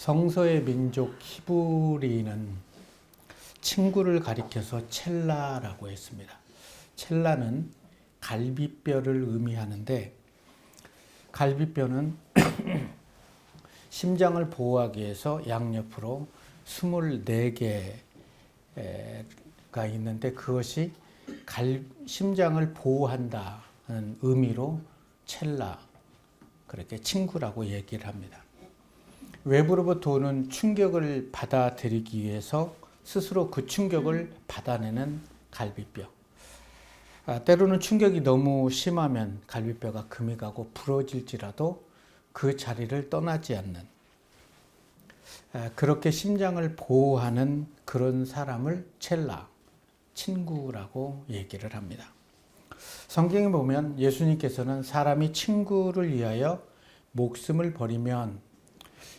성서의 민족 히브리는 친구를 가리켜서 첼라라고 했습니다. 첼라는 갈비뼈를 의미하는데, 갈비뼈는 심장을 보호하기 위해서 양옆으로 24개가 있는데, 그것이 심장을 보호한다는 의미로 첼라, 그렇게 친구라고 얘기를 합니다. 외부로부터 오는 충격을 받아들이기 위해서 스스로 그 충격을 받아내는 갈비뼈. 때로는 충격이 너무 심하면 갈비뼈가 금이 가고 부러질지라도 그 자리를 떠나지 않는, 그렇게 심장을 보호하는 그런 사람을 첼라, 친구라고 얘기를 합니다. 성경에 보면 예수님께서는 사람이 친구를 위하여 목숨을 버리면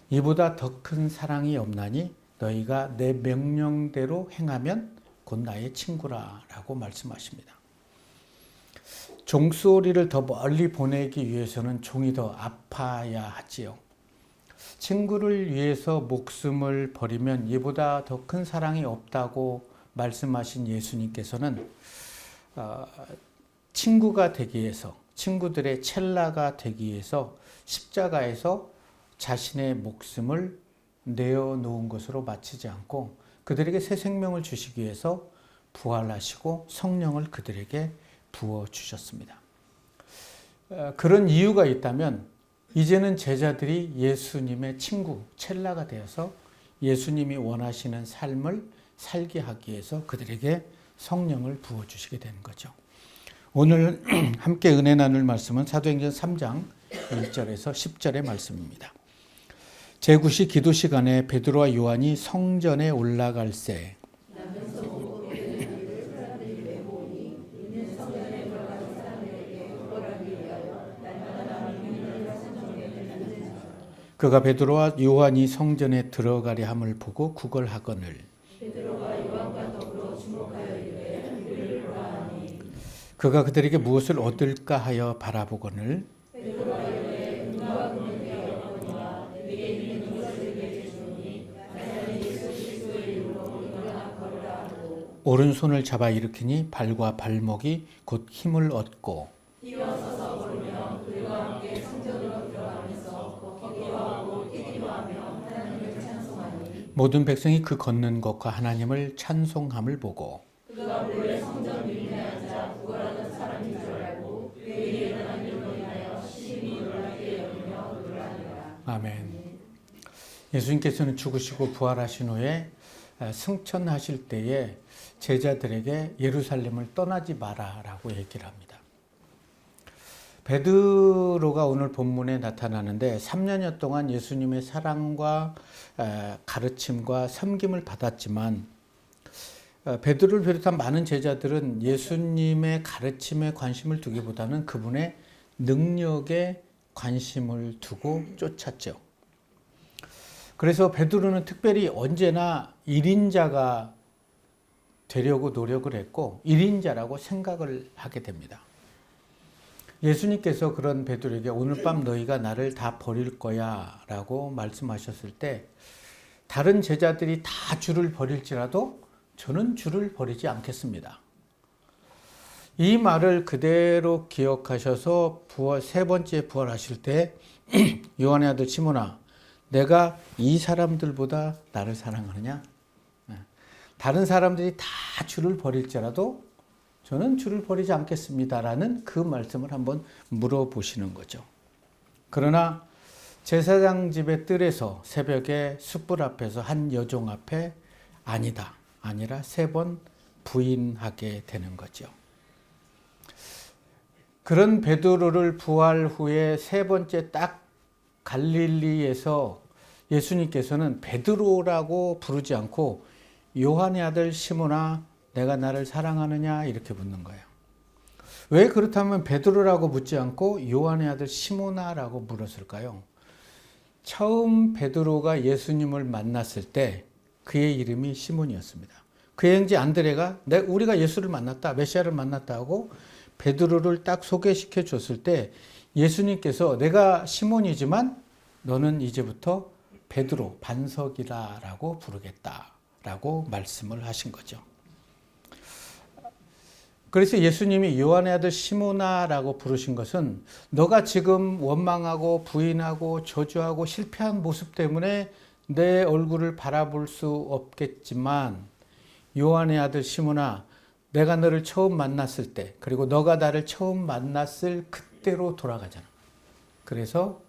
이보다 더 큰 사랑이 없나니 너희가 내 명령대로 행하면 곧 나의 친구라 라고 말씀하십니다. 종소리를 더 멀리 보내기 위해서는 종이 더 아파야 하지요. 친구를 위해서 목숨을 버리면 이보다 더 큰 사랑이 없다고 말씀하신 예수님께서는 친구가 되기 위해서, 친구들의 첼라가 되기 위해서 십자가에서 자신의 목숨을 내어놓은 것으로 마치지 않고 그들에게 새 생명을 주시기 위해서 부활하시고 성령을 그들에게 부어주셨습니다. 그런 이유가 있다면 이제는 제자들이 예수님의 친구, 첼라가 되어서 예수님이 원하시는 삶을 살게 하기 위해서 그들에게 성령을 부어주시게 되는 거죠. 오늘 함께 은혜 나눌 말씀은 사도행전 3장 1절에서 10절의 말씀입니다. 제9시 기도 시간에 베드로와 요한이 성전에 올라갈새 그가 베드로와 요한이 성전에 들어가려 함을 보고 구걸하거늘 그가 그들에게 무엇을 얻을까 하여 바라보거늘 오른손을 잡아 일으키니 발과 발목이 곧 힘을 얻고 일어서서 걸으며 그들과 함께 성전으로 들어가면서 걷기도 하고 뛰기도 하며 하나님을 찬송하니 모든 백성이 그 걷는 것과 하나님을 찬송함을 보고 그가 본래 성전 위에 앉아 구걸하던 사람인 줄 알고 그에게 일어난 일로 인하여 심히 놀랍게 여기며 놀라니라. 아멘. 예수님께서는 죽으시고 부활하신 후에 승천하실 때에 제자들에게 예루살렘을 떠나지 마라라고 얘기를 합니다. 베드로가 오늘 본문에 나타나는데 3년여 동안 예수님의 사랑과 가르침과 섬김을 받았지만 베드로를 비롯한 많은 제자들은 예수님의 가르침에 관심을 두기보다는 그분의 능력에 관심을 두고 쫓았죠. 그래서 베드로는 특별히 언제나 1인자가 되려고 노력을 했고 1인자라고 생각을 하게 됩니다. 예수님께서 그런 베드로에게 오늘 밤 너희가 나를 다 버릴 거야 라고 말씀하셨을 때 다른 제자들이 다 주를 버릴지라도 저는 주를 버리지 않겠습니다. 이 말을 그대로 기억하셔서 세 번째 부활하실 때 요한의 아들 시몬아 내가 이 사람들보다 나를 사랑하느냐? 다른 사람들이 다 주를 버릴지라도 저는 주를 버리지 않겠습니다라는 그 말씀을 한번 물어보시는 거죠. 그러나 제사장 집의 뜰에서 새벽에 숯불 앞에서 한 여종 앞에 아니다, 아니라 3번 부인하게 되는 거죠. 그런 베드로를 부활 후에 3번째 딱 갈릴리에서 예수님께서는 베드로라고 부르지 않고 요한의 아들 시몬아 내가 나를 사랑하느냐 이렇게 묻는 거예요. 왜 그렇다면 베드로라고 묻지 않고 요한의 아들 시몬아라고 물었을까요? 처음 베드로가 예수님을 만났을 때 그의 이름이 시몬이었습니다. 그의 형제 안드레가 우리가 예수를 만났다, 메시아를 만났다 하고 베드로를 딱 소개시켜 줬을 때 예수님께서 내가 시몬이지만 너는 이제부터 베드로 반석이다라고 부르겠다라고 말씀을 하신 거죠. 그래서 예수님이 요한의 아들 시몬아라고 부르신 것은 너가 지금 원망하고 부인하고 저주하고 실패한 모습 때문에 내 얼굴을 바라볼 수 없겠지만 요한의 아들 시몬아, 내가 너를 처음 만났을 때, 그리고 너가 나를 처음 만났을 그때로 돌아가잖아. 그래서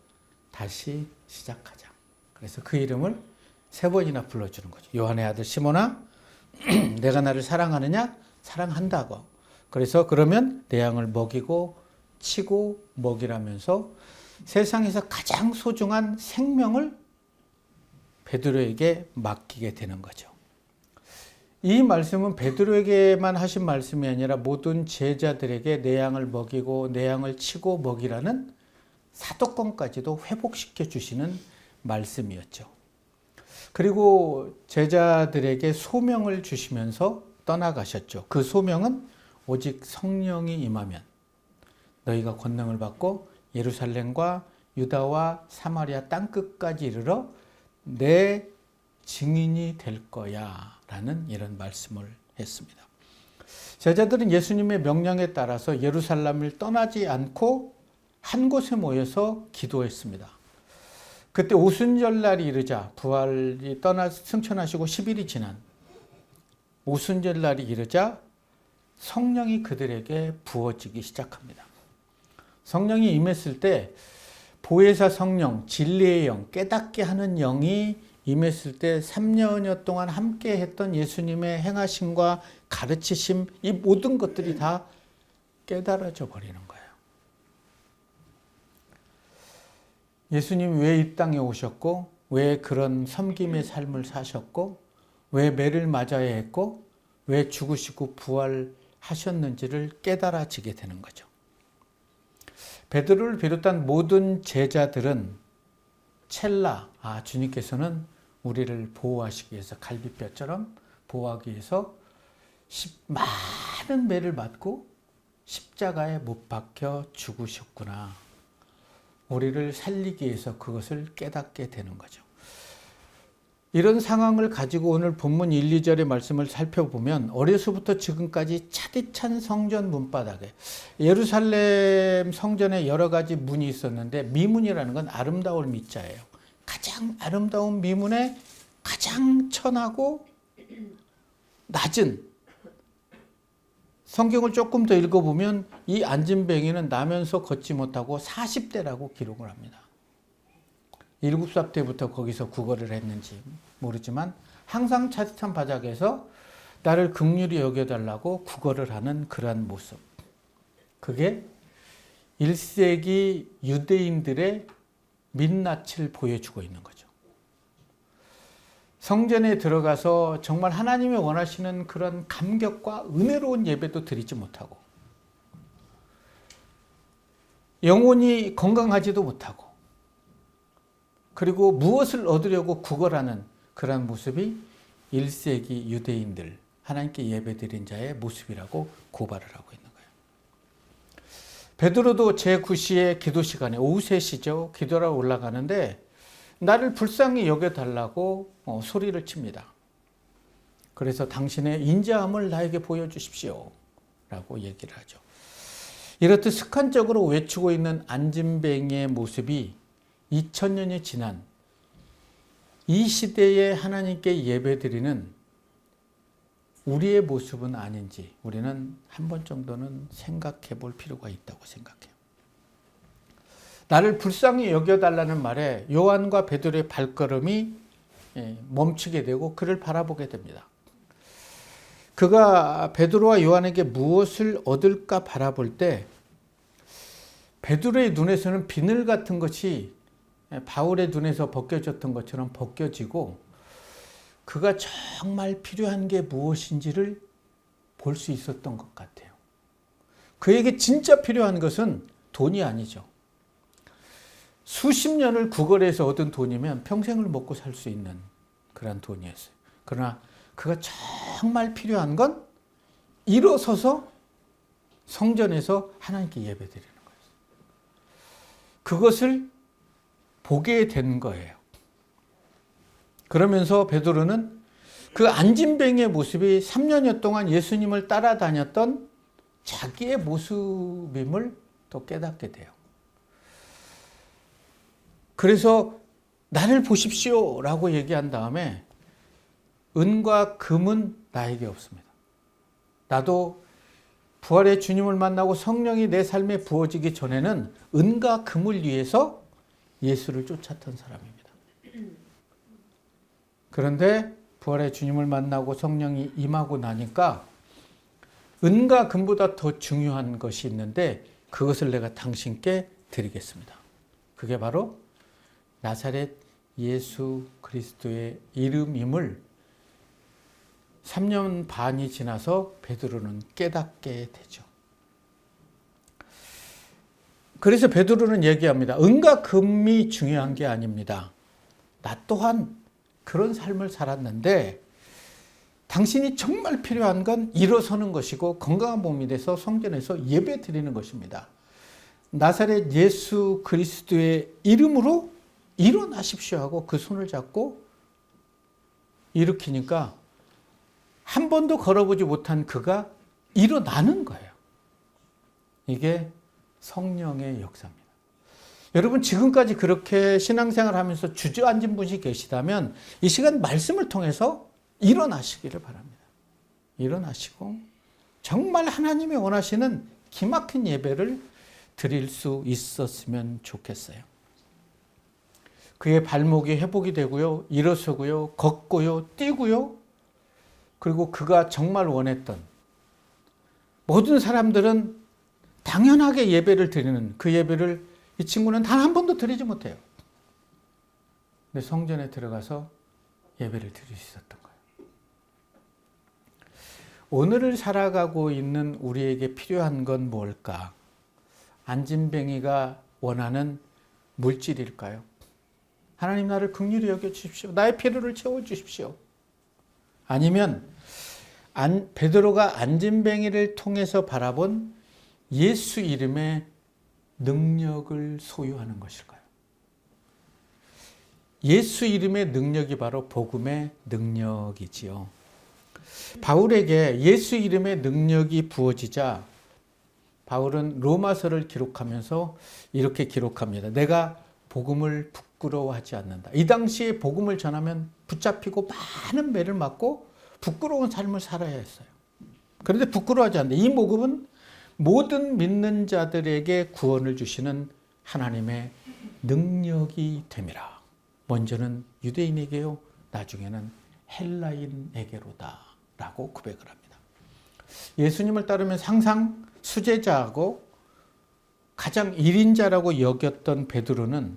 다시 시작하자. 그래서 그 이름을 3번이나 불러주는 거죠. 요한의 아들 시몬아, 내가 나를 사랑하느냐? 사랑한다고. 그래서 그러면 내 양을 먹이고 치고 먹이라면서 세상에서 가장 소중한 생명을 베드로에게 맡기게 되는 거죠. 이 말씀은 베드로에게만 하신 말씀이 아니라 모든 제자들에게 내 양을 먹이고 내 양을 치고 먹이라는 사도권까지도 회복시켜 주시는 말씀이었죠. 그리고 제자들에게 소명을 주시면서 떠나가셨죠. 그 소명은 오직 성령이 임하면 너희가 권능을 받고 예루살렘과 유다와 사마리아 땅끝까지 이르러 내 증인이 될 거야 라는 이런 말씀을 했습니다. 제자들은 예수님의 명령에 따라서 예루살렘을 떠나지 않고 한 곳에 모여서 기도했습니다. 그때 오순절날이 이르자, 부활이 승천하시고 10일이 지난 오순절날이 이르자 성령이 그들에게 부어지기 시작합니다. 성령이 임했을 때 보혜사 성령, 진리의 영, 깨닫게 하는 영이 임했을 때 3년여 동안 함께 했던 예수님의 행하심과 가르치심, 이 모든 것들이 다 깨달아져 버리는 거예요. 예수님 왜 이 땅에 오셨고, 왜 그런 섬김의 삶을 사셨고, 왜 매를 맞아야 했고, 왜 죽으시고 부활하셨는지를 깨달아지게 되는 거죠. 베드로를 비롯한 모든 제자들은 첼라, 주님께서는 우리를 보호하시기 위해서 갈비뼈처럼 보호하기 위해서 많은 매를 맞고 십자가에 못 박혀 죽으셨구나. 우리를 살리기 위해서 그것을 깨닫게 되는 거죠. 이런 상황을 가지고 오늘 본문 1, 2절의 말씀을 살펴보면 어려서부터 지금까지 차디찬 성전 문바닥에 예루살렘 성전에 여러 가지 문이 있었는데 미문이라는 건 아름다울 미자예요. 가장 아름다운 미문에 가장 천하고 낮은, 성경을 조금 더 읽어보면 이 안진뱅이는 나면서 걷지 못하고 40대라고 기록을 합니다. 7살 때부터 거기서 구걸을 했는지 모르지만 항상 차디찬 바닥에서 나를 긍휼히 여겨달라고 구걸을 하는 그러한 모습. 그게 1세기 유대인들의 민낯을 보여주고 있는 거죠. 성전에 들어가서 정말 하나님이 원하시는 그런 감격과 은혜로운 예배도 드리지 못하고 영혼이 건강하지도 못하고 그리고 무엇을 얻으려고 구걸하는 그런 모습이 1세기 유대인들, 하나님께 예배드린 자의 모습이라고 고발을 하고 있는 거예요. 베드로도 제9시의 기도 시간에 오후 3시죠. 기도하러 올라가는데 나를 불쌍히 여겨달라고 소리를 칩니다. 그래서 당신의 인자함을 나에게 보여주십시오 라고 얘기를 하죠. 이렇듯 습관적으로 외치고 있는 안진뱅이의 모습이 2000년이 지난 이 시대에 하나님께 예배드리는 우리의 모습은 아닌지 우리는 한 번 정도는 생각해 볼 필요가 있다고 생각해요. 나를 불쌍히 여겨달라는 말에 요한과 베드로의 발걸음이 멈추게 되고 그를 바라보게 됩니다. 그가 베드로와 요한에게 무엇을 얻을까 바라볼 때 베드로의 눈에서는 비늘 같은 것이 바울의 눈에서 벗겨졌던 것처럼 벗겨지고 그가 정말 필요한 게 무엇인지를 볼 수 있었던 것 같아요. 그에게 진짜 필요한 것은 돈이 아니죠. 수십 년을 구걸해서 얻은 돈이면 평생을 먹고 살 수 있는 그런 돈이었어요. 그러나 그가 정말 필요한 건 일어서서 성전에서 하나님께 예배드리는 거였어요. 그것을 보게 된 거예요. 그러면서 베드로는 그 안진뱅이의 모습이 3년여 동안 예수님을 따라다녔던 자기의 모습임을 또 깨닫게 돼요. 그래서 나를 보십시오 라고 얘기한 다음에 은과 금은 나에게 없습니다. 나도 부활의 주님을 만나고 성령이 내 삶에 부어지기 전에는 은과 금을 위해서 예수를 쫓았던 사람입니다. 그런데 부활의 주님을 만나고 성령이 임하고 나니까 은과 금보다 더 중요한 것이 있는데 그것을 내가 당신께 드리겠습니다. 그게 바로 나사렛 예수 그리스도의 이름임을 3년 반이 지나서 베드로는 깨닫게 되죠. 그래서 베드로는 얘기합니다. 은과 금이 중요한 게 아닙니다. 나 또한 그런 삶을 살았는데 당신이 정말 필요한 건 일어서는 것이고 건강한 몸이 돼서 성전에서 예배 드리는 것입니다. 나사렛 예수 그리스도의 이름으로 일어나십시오 하고 그 손을 잡고 일으키니까 한 번도 걸어보지 못한 그가 일어나는 거예요. 이게 성령의 역사입니다. 여러분 지금까지 그렇게 신앙생활 하면서 주저앉은 분이 계시다면 이 시간 말씀을 통해서 일어나시기를 바랍니다. 일어나시고 정말 하나님이 원하시는 기막힌 예배를 드릴 수 있었으면 좋겠어요. 그의 발목이 회복이 되고요. 일어서고요. 걷고요. 뛰고요. 그리고 그가 정말 원했던 모든 사람들은 당연하게 예배를 드리는 그 예배를 이 친구는 단 한 번도 드리지 못해요. 근데 성전에 들어가서 예배를 드릴 수 있었던 거예요. 오늘을 살아가고 있는 우리에게 필요한 건 뭘까? 안진뱅이가 원하는 물질일까요? 하나님 나를 긍휼히 여겨주십시오. 나의 필요를 채워주십시오. 아니면 베드로가 안진뱅이를 통해서 바라본 예수 이름의 능력을 소유하는 것일까요? 예수 이름의 능력이 바로 복음의 능력이지요. 바울에게 예수 이름의 능력이 부어지자 바울은 로마서를 기록하면서 이렇게 기록합니다. 내가 복음을 부끄러워하지 않는다. 이 당시에 복음을 전하면 붙잡히고 많은 매를 맞고 부끄러운 삶을 살아야 했어요. 그런데 부끄러워하지 않는다. 이 복음은 모든 믿는 자들에게 구원을 주시는 하나님의 능력이 됨이라. 먼저는 유대인에게요, 나중에는 헬라인에게로다 라고 고백을 합니다. 예수님을 따르면 항상 수제자하고 가장 일인자라고 여겼던 베드로는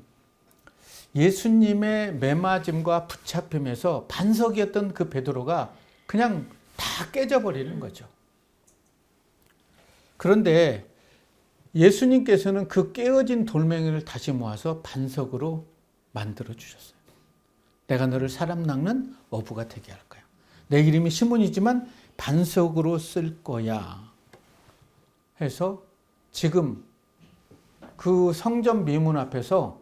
예수님의 매맞음과 붙잡힘에서 반석이었던 그 베드로가 그냥 다 깨져버리는 거죠. 그런데 예수님께서는 그 깨어진 돌멩이를 다시 모아서 반석으로 만들어 주셨어요. 내가 너를 사람 낚는 어부가 되게 할 거야. 내 이름이 시몬이지만 반석으로 쓸 거야. 해서 지금 그 성전 미문 앞에서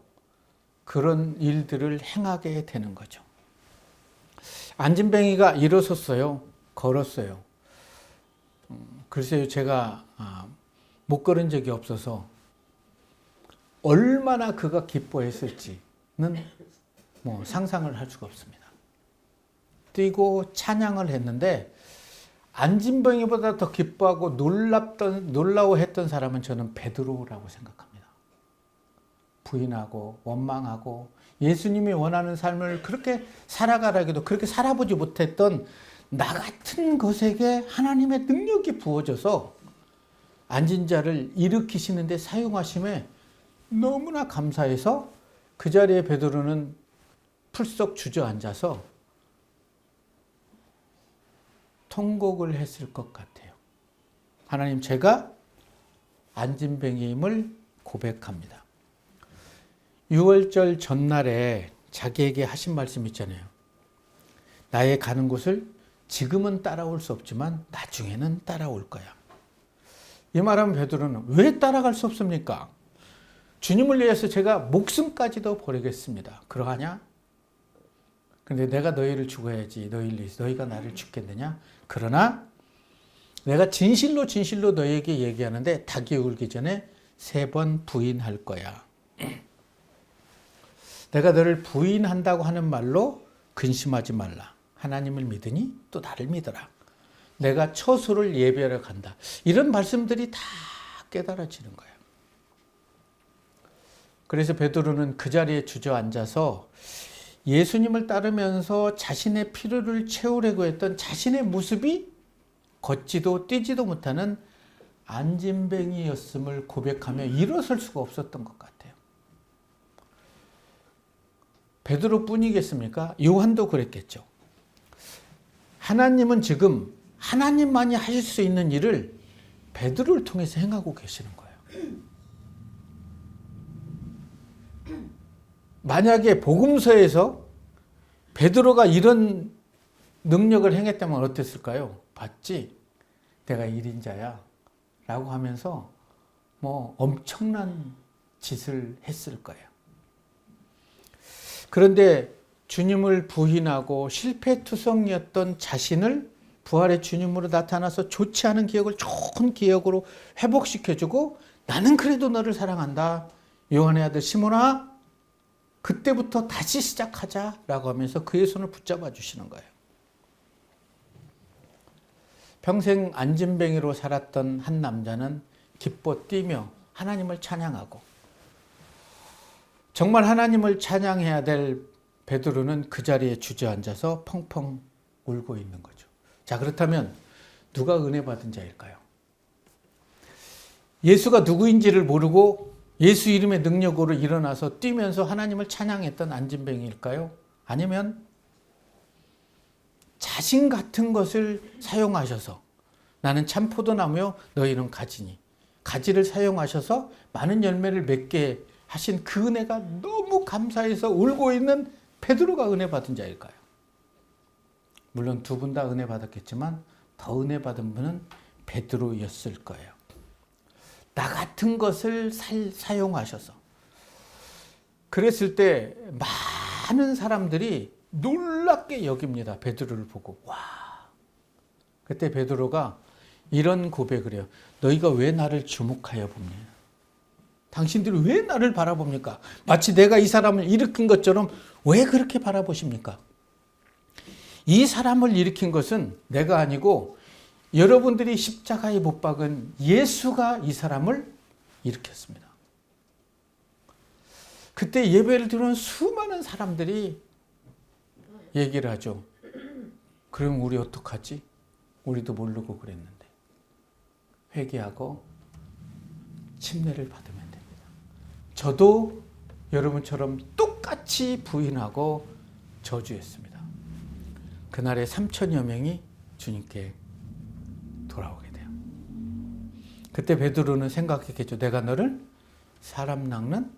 그런 일들을 행하게 되는 거죠. 안진뱅이가 일어섰어요. 걸었어요. 글쎄요, 제가 못 걸은 적이 없어서 얼마나 그가 기뻐했을지는 상상을 할 수가 없습니다. 뛰고 찬양을 했는데 안진뱅이보다 더 기뻐하고 놀라워했던 사람은 저는 베드로라고 생각합니다. 부인하고 원망하고 예수님이 원하는 삶을 그렇게 살아가라기도 그렇게 살아보지 못했던 나 같은 것에게 하나님의 능력이 부어져서 앉은 자를 일으키시는데 사용하심에 너무나 감사해서 그 자리에 베드로는 풀썩 주저앉아서 통곡을 했을 것 같아요. 하나님, 제가 안진뱅이임을 고백합니다. 6월절 전날에 자기에게 하신 말씀 있잖아요. 나의 가는 곳을 지금은 따라올 수 없지만 나중에는 따라올 거야. 이 말하면 베드로는 왜 따라갈 수 없습니까? 주님을 위해서 제가 목숨까지도 버리겠습니다. 그러하냐? 근데 내가 너희를 죽어야지 너희가 나를 죽겠느냐? 그러나 내가 진실로 진실로 너희에게 얘기하는데 닭이 울기 전에 3번 부인할 거야. 내가 너를 부인한다고 하는 말로 근심하지 말라. 하나님을 믿으니 또 나를 믿어라. 내가 처소를 예비하러 간다. 이런 말씀들이 다 깨달아지는 거예요. 그래서 베드로는 그 자리에 주저앉아서 예수님을 따르면서 자신의 필요를 채우려고 했던 자신의 모습이 걷지도 뛰지도 못하는 안진뱅이였음을 고백하며 일어설 수가 없었던 것 같아요. 베드로뿐이겠습니까? 요한도 그랬겠죠. 하나님은 지금 하나님만이 하실 수 있는 일을 베드로를 통해서 행하고 계시는 거예요. 만약에 복음서에서 베드로가 이런 능력을 행했다면 어땠을까요? 봤지? 내가 1인자야 라고 하면서 엄청난 짓을 했을 거예요. 그런데 주님을 부인하고 실패투성이었던 자신을 부활의 주님으로 나타나서 좋지 않은 기억을 좋은 기억으로 회복시켜주고 나는 그래도 너를 사랑한다. 요한의 아들 시몬아 그때부터 다시 시작하자라고 하면서 그의 손을 붙잡아 주시는 거예요. 평생 안진뱅이로 살았던 한 남자는 기뻐 뛰며 하나님을 찬양하고 정말 하나님을 찬양해야 될 베드로는 그 자리에 주저앉아서 펑펑 울고 있는 거죠. 자, 그렇다면 누가 은혜 받은 자일까요? 예수가 누구인지를 모르고 예수 이름의 능력으로 일어나서 뛰면서 하나님을 찬양했던 안진뱅이일까요? 아니면 자신 같은 것을 사용하셔서 나는 참 포도나무요 너희는 가지니 가지를 사용하셔서 많은 열매를 맺게 하신 그 은혜가 너무 감사해서 울고 있는 베드로가 은혜 받은 자일까요? 물론 두 분 다 은혜 받았겠지만 더 은혜 받은 분은 베드로였을 거예요. 나 같은 것을 사용하셔서 그랬을 때 많은 사람들이 놀랍게 여깁니다. 베드로를 보고 와. 그때 베드로가 이런 고백을 해요. 너희가 왜 나를 주목하여 봅니까? 당신들이 왜 나를 바라봅니까? 마치 내가 이 사람을 일으킨 것처럼 왜 그렇게 바라보십니까? 이 사람을 일으킨 것은 내가 아니고 여러분들이 십자가에 못 박은 예수가 이 사람을 일으켰습니다. 그때 예배를 드리는 수많은 사람들이 얘기를 하죠. 그럼 우리 어떡하지? 우리도 모르고 그랬는데. 회개하고 침례를 받으면 됩니다. 저도 여러분처럼 똑같이 부인하고 저주했습니다. 그날에 3,000여 명이 주님께 돌아오게 돼요. 그때 베드로는 생각했겠죠. 내가 너를 사람 낚는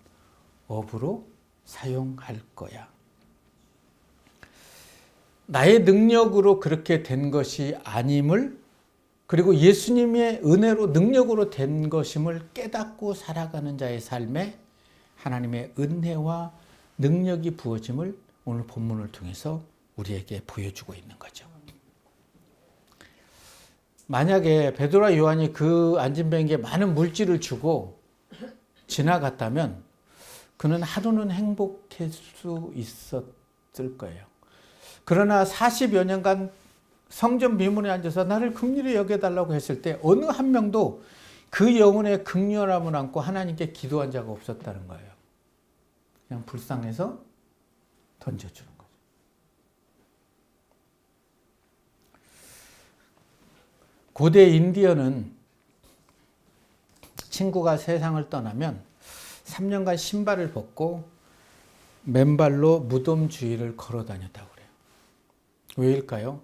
어부로 사용할 거야. 나의 능력으로 그렇게 된 것이 아님을 그리고 예수님의 은혜로 능력으로 된 것임을 깨닫고 살아가는 자의 삶에 하나님의 은혜와 능력이 부어짐을 오늘 본문을 통해서 우리에게 보여주고 있는 거죠. 만약에 베드로와 요한이 그 안진뱅이에게 많은 물질을 주고 지나갔다면 그는 하루는 행복할 수 있었을 거예요. 그러나 40여 년간 성전 미문에 앉아서 나를 긍휼히 여겨달라고 했을 때 어느 한 명도 그 영혼의 긍휼함을 안고 하나님께 기도한 자가 없었다는 거예요. 그냥 불쌍해서 던져주는 거죠. 고대 인디언은 친구가 세상을 떠나면 3년간 신발을 벗고 맨발로 무덤 주위를 걸어 다녔다고 그래요. 왜일까요?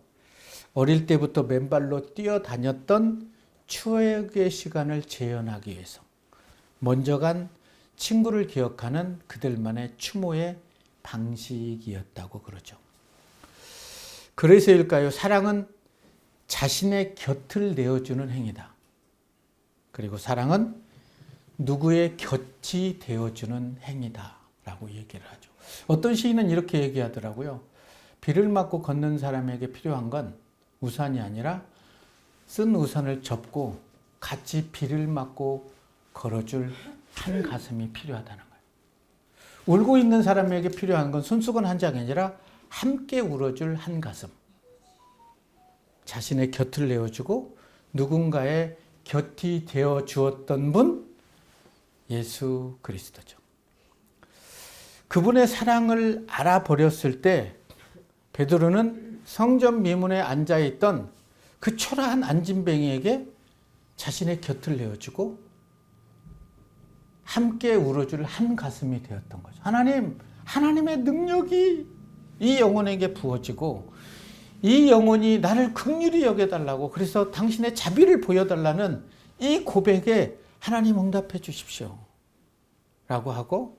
어릴 때부터 맨발로 뛰어다녔던 추억의 시간을 재현하기 위해서 먼저 간 친구를 기억하는 그들만의 추모의 방식이었다고 그러죠. 그래서일까요? 사랑은 자신의 곁을 내어주는 행위다. 그리고 사랑은 누구의 곁이 되어주는 행위다 라고 얘기를 하죠. 어떤 시인은 이렇게 얘기하더라고요. 비를 맞고 걷는 사람에게 필요한 건 우산이 아니라 쓴 우산을 접고 같이 비를 맞고 걸어줄 한 가슴이 필요하다는 거예요. 울고 있는 사람에게 필요한 건 손수건 한 장이 아니라 함께 울어줄 한 가슴. 자신의 곁을 내어주고 누군가의 곁이 되어 주었던 분, 예수 그리스도죠. 그분의 사랑을 알아버렸을 때 베드로는 성전 미문에 앉아있던 그 초라한 안진뱅이에게 자신의 곁을 내어주고 함께 울어줄 한 가슴이 되었던 거죠. 하나님의 능력이 이 영혼에게 부어지고 이 영혼이 나를 긍휼히 여겨달라고, 그래서 당신의 자비를 보여달라는 이 고백에 하나님 응답해 주십시오 라고 하고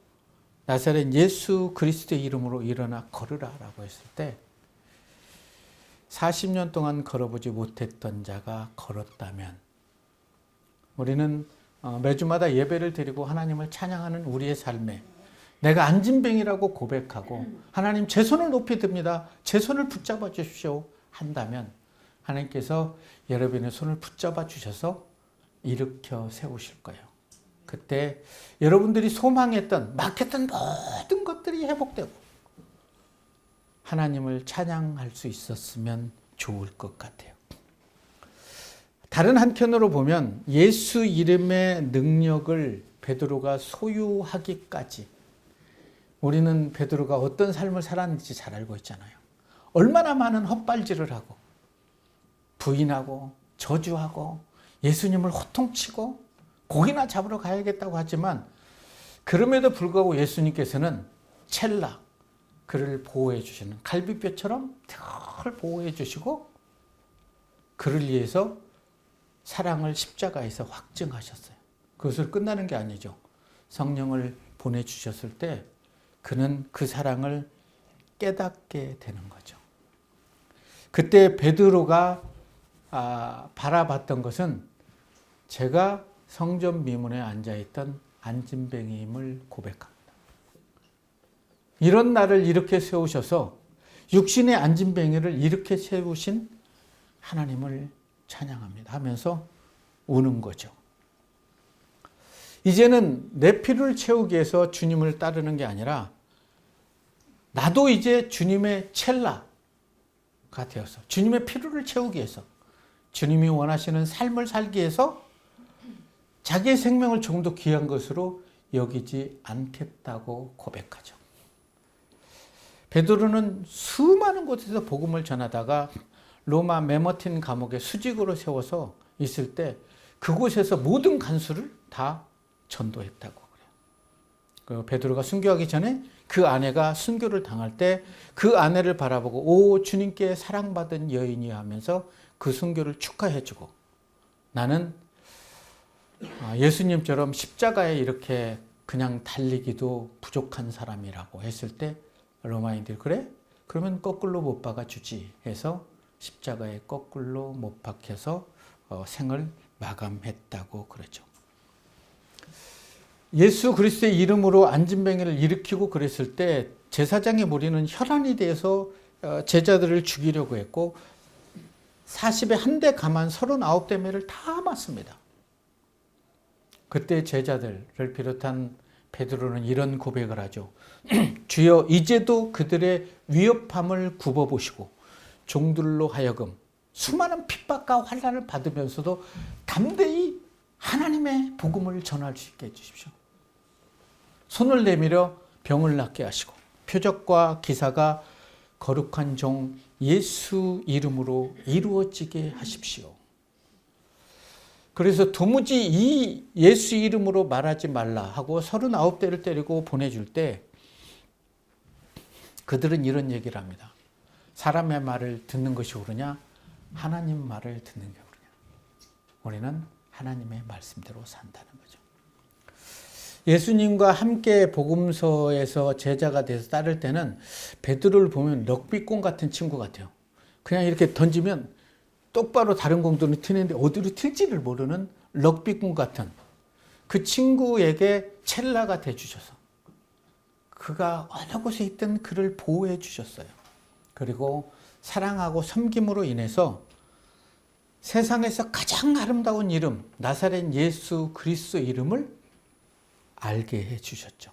나사렛 예수 그리스도의 이름으로 일어나 걸으라 라고 했을 때 40년 동안 걸어보지 못했던 자가 걸었다면, 우리는 매주마다 예배를 드리고 하나님을 찬양하는 우리의 삶에 내가 안진뱅이라고 고백하고 하나님 제 손을 높이 듭니다, 제 손을 붙잡아 주십시오 한다면 하나님께서 여러분의 손을 붙잡아 주셔서 일으켜 세우실 거예요. 그때 여러분들이 소망했던, 막혔던 모든 것들이 회복되고 하나님을 찬양할 수 있었으면 좋을 것 같아요. 다른 한편으로 보면 예수 이름의 능력을 베드로가 소유하기까지 우리는 베드로가 어떤 삶을 살았는지 잘 알고 있잖아요. 얼마나 많은 헛발질을 하고 부인하고 저주하고 예수님을 호통치고 고기나 잡으러 가야겠다고 하지만 그럼에도 불구하고 예수님께서는 첼라, 그를 보호해 주시는 갈비뼈처럼 늘 보호해 주시고 그를 위해서 사랑을 십자가에서 확증하셨어요. 그것을 끝나는 게 아니죠. 성령을 보내주셨을 때 그는 그 사랑을 깨닫게 되는 거죠. 그때 베드로가 바라봤던 것은 제가 성전 미문에 앉아있던 안진뱅이임을 고백합니다. 이런 나를 이렇게 세우셔서 육신의 안진뱅이를 이렇게 세우신 하나님을 찬양합니다 하면서 우는 거죠. 이제는 내 필요를 채우기 위해서 주님을 따르는 게 아니라 나도 이제 주님의 첼라가 되어서 주님의 필요를 채우기 위해서, 주님이 원하시는 삶을 살기 위해서 자기의 생명을 조금 더 귀한 것으로 여기지 않겠다고 고백하죠. 베드로는 수많은 곳에서 복음을 전하다가 로마 메머틴 감옥에 수직으로 세워서 있을 때 그곳에서 모든 간수를 다 전도했다고 그래요. 베드로가 순교하기 전에 그 아내가 순교를 당할 때 그 아내를 바라보고 오 주님께 사랑받은 여인이 하면서 그 순교를 축하해주고, 나는 예수님처럼 십자가에 이렇게 그냥 달리기도 부족한 사람이라고 했을 때 로마인들이 그래? 그러면 거꾸로 못 박아주지 해서 십자가에 거꾸로 못 박혀서 생을 마감했다고 그러죠. 예수 그리스도의 이름으로 안진뱅이를 일으키고 그랬을 때 제사장의 무리는 혈안이 돼서 제자들을 죽이려고 했고 40에 한 대 감한 39대매를 다 맞습니다. 그때 제자들을 비롯한 베드로는 이런 고백을 하죠. 주여 이제도 그들의 위협함을 굽어보시고 종들로 하여금 수많은 핍박과 환난을 받으면서도 담대히 하나님의 복음을 전할 수 있게 해주십시오. 손을 내밀어 병을 낫게 하시고 표적과 기사가 거룩한 종 예수 이름으로 이루어지게 하십시오. 그래서 도무지 이 예수 이름으로 말하지 말라 하고 39대를 때리고 보내줄 때 그들은 이런 얘기를 합니다. 사람의 말을 듣는 것이 옳으냐? 하나님 말을 듣는 게 옳으냐? 우리는 하나님의 말씀대로 산다는 거죠. 예수님과 함께 복음서에서 제자가 돼서 따를 때는 베드로를 보면 럭비공 같은 친구 같아요. 그냥 이렇게 던지면 똑바로 다른 공들은 튀는데 어디로 튈지를 모르는 럭비공 같은 그 친구에게 첼라가 돼주셔서 그가 어느 곳에 있든 그를 보호해 주셨어요. 그리고 사랑하고 섬김으로 인해서 세상에서 가장 아름다운 이름, 나사렛 예수 그리스도 이름을 알게 해주셨죠.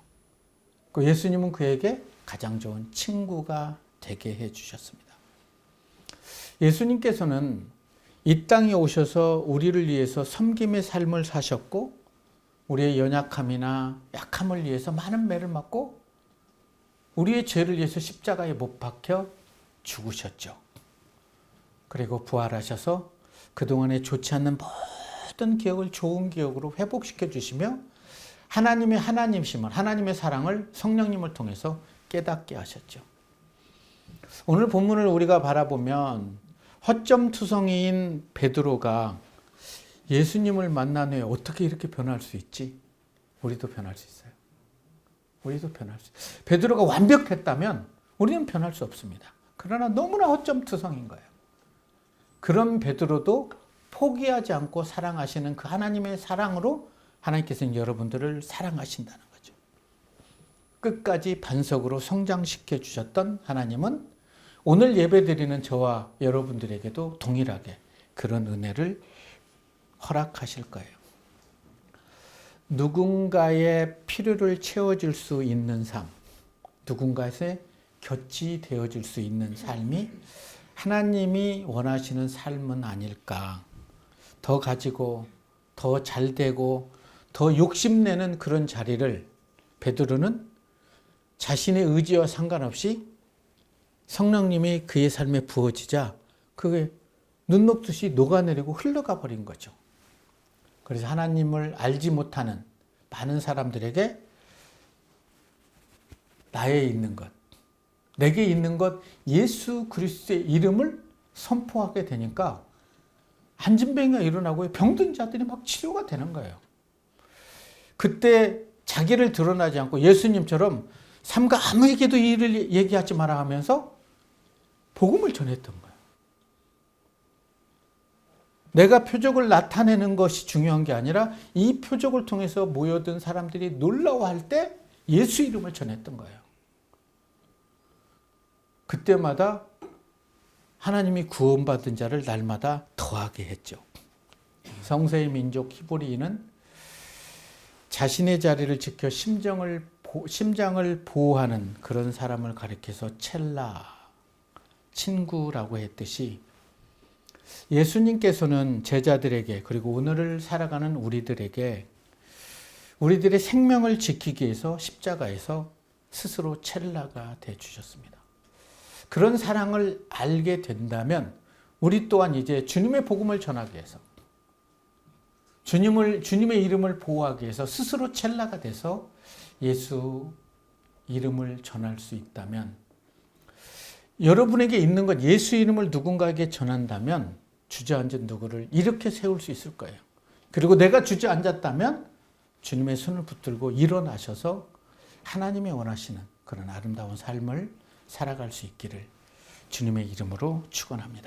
그 예수님은 그에게 가장 좋은 친구가 되게 해주셨습니다. 예수님께서는 이 땅에 오셔서 우리를 위해서 섬김의 삶을 사셨고 우리의 연약함이나 약함을 위해서 많은 매를 맞고 우리의 죄를 위해서 십자가에 못 박혀 죽으셨죠. 그리고 부활하셔서 그동안에 좋지 않는 모든 기억을 좋은 기억으로 회복시켜 주시며 하나님의 하나님심을, 하나님의 사랑을 성령님을 통해서 깨닫게 하셨죠. 오늘 본문을 우리가 바라보면 허점투성이인 베드로가 예수님을 만난 후에 어떻게 이렇게 변할 수 있지? 우리도 변할 수 있어요. 우리도 변할 수 있어요. 베드로가 완벽했다면 우리는 변할 수 없습니다. 그러나 너무나 허점투성인 거예요. 그런 베드로도 포기하지 않고 사랑하시는 그 하나님의 사랑으로 하나님께서는 여러분들을 사랑하신다는 거죠. 끝까지 반석으로 성장시켜 주셨던 하나님은 오늘 예배드리는 저와 여러분들에게도 동일하게 그런 은혜를 허락하실 거예요. 누군가의 필요를 채워줄 수 있는 삶, 누군가의 곁이 되어줄 수 있는 삶이 하나님이 원하시는 삶은 아닐까. 더 가지고 더 잘되고 더 욕심내는 그런 자리를 베드로는 자신의 의지와 상관없이 성령님이 그의 삶에 부어지자 그게 눈 녹듯이 녹아내리고 흘러가 버린 거죠. 그래서 하나님을 알지 못하는 많은 사람들에게 나에 있는 것, 내게 있는 것 예수 그리스도의 이름을 선포하게 되니까 한진병이가 일어나고 병든 자들이 막 치료가 되는 거예요. 그때 자기를 드러나지 않고 예수님처럼 삼가 아무에게도 이 일을 얘기하지 마라 하면서 복음을 전했던 거예요. 내가 표적을 나타내는 것이 중요한 게 아니라 이 표적을 통해서 모여든 사람들이 놀라워할 때 예수 이름을 전했던 거예요. 그때마다 하나님이 구원받은 자를 날마다 더하게 했죠. 성서의 민족 히브리인은 자신의 자리를 지켜 심장을 보호하는 그런 사람을 가리켜서 첼라, 친구라고 했듯이 예수님께서는 제자들에게 그리고 오늘을 살아가는 우리들에게 우리들의 생명을 지키기 위해서 십자가에서 스스로 첼라가 되어주셨습니다. 그런 사랑을 알게 된다면 우리 또한 이제 주님의 복음을 전하기 위해서 주님의 이름을 보호하기 위해서 스스로 첼라가 돼서 예수 이름을 전할 수 있다면 여러분에게 있는 것 예수 이름을 누군가에게 전한다면 주저앉은 누구를 이렇게 세울 수 있을 거예요. 그리고 내가 주저앉았다면 주님의 손을 붙들고 일어나셔서 하나님이 원하시는 그런 아름다운 삶을 살아갈 수 있기를 주님의 이름으로 축원합니다.